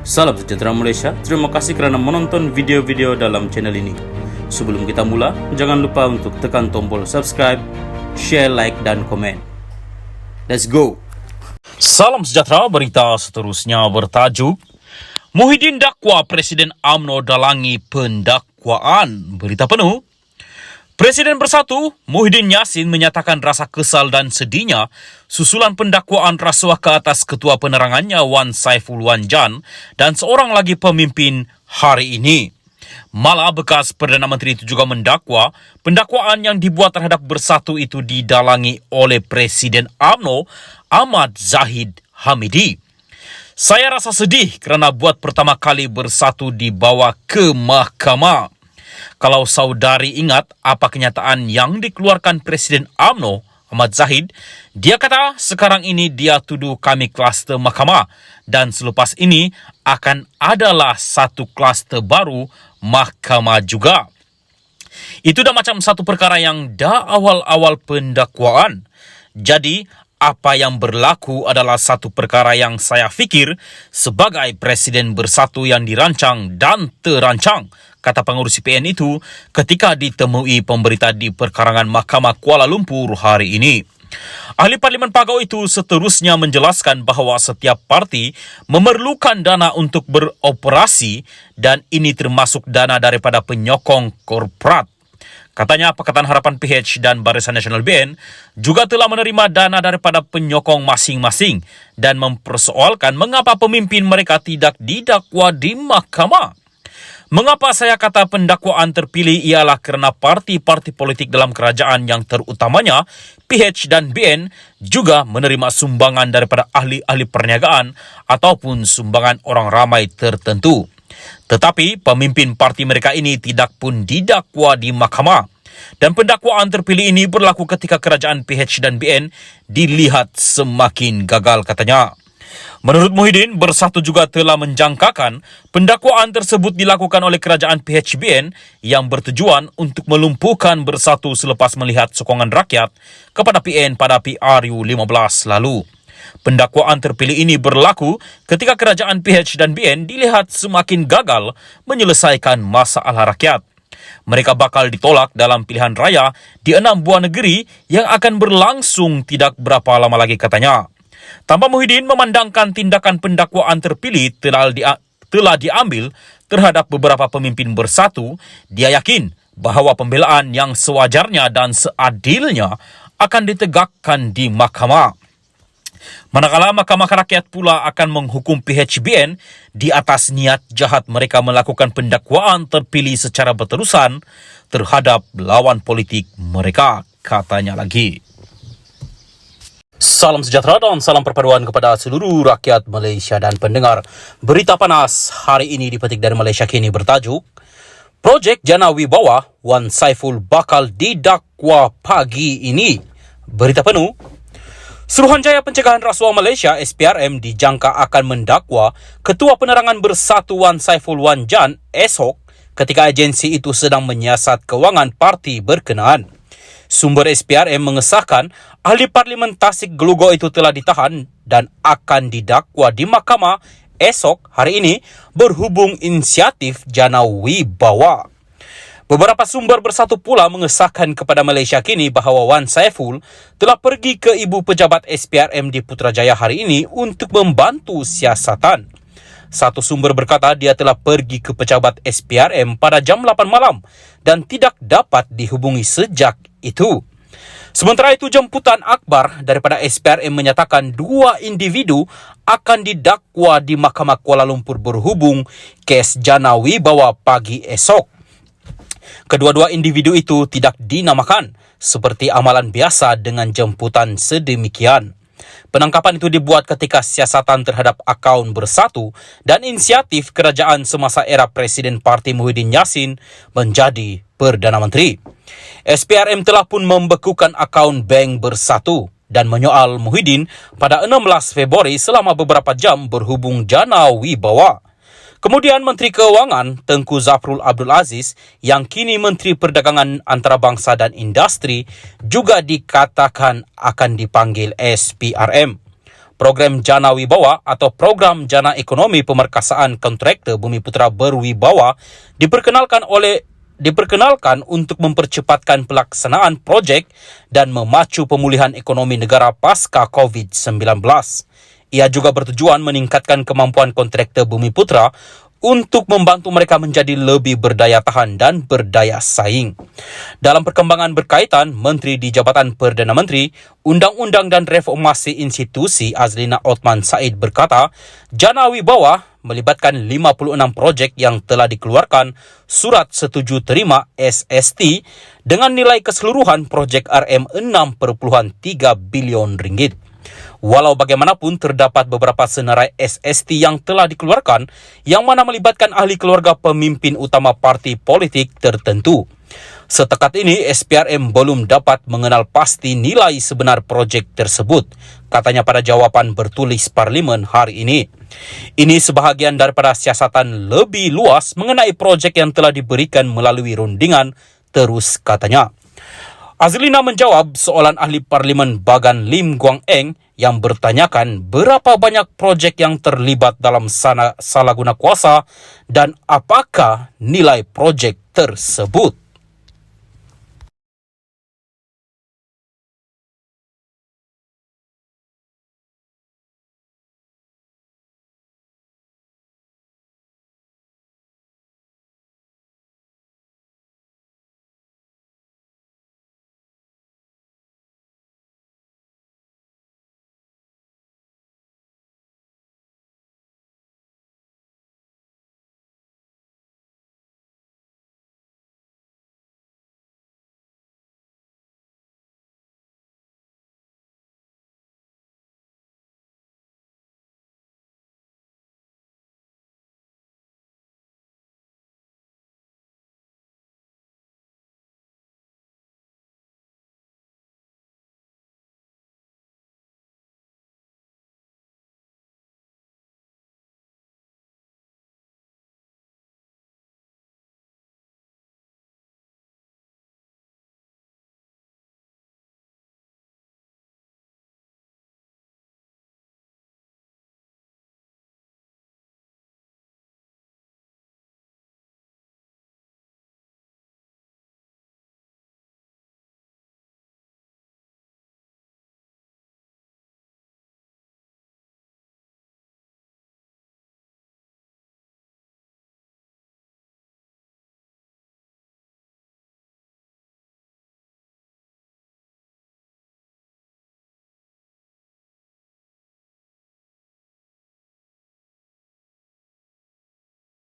Salam sejahtera Malaysia, terima kasih kerana menonton video-video dalam channel ini. Sebelum kita mula, jangan lupa untuk tekan tombol subscribe, share, like dan komen. Let's go! Salam sejahtera, berita seterusnya bertajuk Muhyiddin dakwa Presiden UMNO dalangi pendakwaan. Berita penuh. Presiden Bersatu Muhyiddin Yassin menyatakan rasa kesal dan sedihnya susulan pendakwaan rasuah ke atas Ketua Penerangannya Wan Saiful Wan Jan dan seorang lagi pemimpin hari ini. Malah bekas Perdana Menteri itu juga mendakwa pendakwaan yang dibuat terhadap Bersatu itu didalangi oleh Presiden UMNO Ahmad Zahid Hamidi. Saya rasa sedih kerana buat pertama kali Bersatu dibawa ke mahkamah. Kalau saudari ingat apa kenyataan yang dikeluarkan Presiden UMNO Ahmad Zahid, dia kata sekarang ini dia tuduh kami kluster mahkamah dan selepas ini akan adalah satu kluster baru mahkamah juga. Itu dah macam satu perkara yang dah awal-awal pendakwaan. Jadi, apa yang berlaku adalah satu perkara yang saya fikir sebagai Presiden Bersatu yang dirancang dan terancang, kata pengurus PN itu ketika ditemui pemberita di perkarangan Mahkamah Kuala Lumpur hari ini. Ahli Parlimen Pagau itu seterusnya menjelaskan bahawa setiap parti memerlukan dana untuk beroperasi dan ini termasuk dana daripada penyokong korporat. Katanya Pakatan Harapan PH dan Barisan Nasional BN juga telah menerima dana daripada penyokong masing-masing dan mempersoalkan mengapa pemimpin mereka tidak didakwa di mahkamah. Mengapa saya kata pendakwaan terpilih ialah kerana parti-parti politik dalam kerajaan yang terutamanya PH dan BN juga menerima sumbangan daripada ahli-ahli perniagaan ataupun sumbangan orang ramai tertentu. Tetapi pemimpin parti mereka ini tidak pun didakwa di mahkamah. Dan pendakwaan terpilih ini berlaku ketika kerajaan PH dan BN dilihat semakin gagal, katanya. Menurut Muhyiddin, Bersatu juga telah menjangkakan pendakwaan tersebut dilakukan oleh kerajaan PHBN yang bertujuan untuk melumpuhkan Bersatu selepas melihat sokongan rakyat kepada PN pada PRU 15 lalu. Pendakwaan terpilih ini berlaku ketika kerajaan PH dan BN dilihat semakin gagal menyelesaikan masalah rakyat. Mereka bakal ditolak dalam pilihan raya di 6 buah negeri yang akan berlangsung tidak berapa lama lagi, katanya. Tambah Muhyiddin memandangkan tindakan pendakwaan terpilih telah diambil terhadap beberapa pemimpin Bersatu, dia yakin bahawa pembelaan yang sewajarnya dan seadilnya akan ditegakkan di mahkamah. Manakala Mahkamah Rakyat pula akan menghukum PHBN di atas niat jahat mereka melakukan pendakwaan terpilih secara berterusan terhadap lawan politik mereka, katanya lagi. Salam sejahtera dan salam perpaduan kepada seluruh rakyat Malaysia dan pendengar. Berita panas hari ini dipetik dari Malaysia Kini bertajuk Projek Jana Wibawa Wan Saiful bakal didakwa pagi ini. Berita penuh. Suruhanjaya Pencegahan Rasuah Malaysia SPRM dijangka akan mendakwa Ketua Penerangan Bersatu Wan Saiful Wan Jan esok ketika agensi itu sedang menyiasat kewangan parti berkenaan. Sumber SPRM mengesahkan ahli Parlimen Tasik Gelugo itu telah ditahan dan akan didakwa di mahkamah esok hari ini berhubung inisiatif Jana Wibawa. Beberapa sumber Bersatu pula mengesahkan kepada Malaysia Kini bahawa Wan Saiful telah pergi ke ibu pejabat SPRM di Putrajaya hari ini untuk membantu siasatan. Satu sumber berkata dia telah pergi ke pejabat SPRM pada jam 8 malam dan tidak dapat dihubungi sejak itu. Sementara itu, jemputan akhbar daripada SPRM menyatakan 2 individu akan didakwa di Mahkamah Kuala Lumpur berhubung kes Jana Wibawa pagi esok. Kedua-dua individu itu tidak dinamakan seperti amalan biasa dengan jemputan sedemikian. Penangkapan itu dibuat ketika siasatan terhadap akaun Bersatu dan inisiatif kerajaan semasa era Presiden Parti Muhyiddin Yassin menjadi Perdana Menteri. SPRM telah pun membekukan akaun bank Bersatu dan menyoal Muhyiddin pada 16 Februari selama beberapa jam berhubung Jana Wibawa. Kemudian Menteri Keuangan Tengku Zafrul Abdul Aziz yang kini Menteri Perdagangan Antarabangsa dan Industri juga dikatakan akan dipanggil SPRM. Program Jana Wibawa atau Program Jana Ekonomi Pemerkasaan Kontraktor Bumiputra Berwibawa diperkenalkan untuk mempercepatkan pelaksanaan projek dan memacu pemulihan ekonomi negara pasca COVID-19. Ia juga bertujuan meningkatkan kemampuan kontraktor Bumiputra untuk membantu mereka menjadi lebih berdaya tahan dan berdaya saing. Dalam perkembangan berkaitan, Menteri di Jabatan Perdana Menteri, Undang-Undang dan Reformasi Institusi Azlina Othman Said berkata, Jana Wibawa melibatkan 56 projek yang telah dikeluarkan surat setuju terima SST dengan nilai keseluruhan projek RM6.3 bilion ringgit. Walau bagaimanapun, terdapat beberapa senarai SST yang telah dikeluarkan yang mana melibatkan ahli keluarga pemimpin utama parti politik tertentu. Setakat ini, SPRM belum dapat mengenal pasti nilai sebenar projek tersebut, katanya pada jawapan bertulis Parlimen hari ini. Ini sebahagian daripada siasatan lebih luas mengenai projek yang telah diberikan melalui rundingan, terus katanya. Azlina menjawab soalan ahli Parlimen Bagan Lim Guang Eng yang bertanyakan berapa banyak projek yang terlibat dalam salah guna kuasa dan apakah nilai projek tersebut.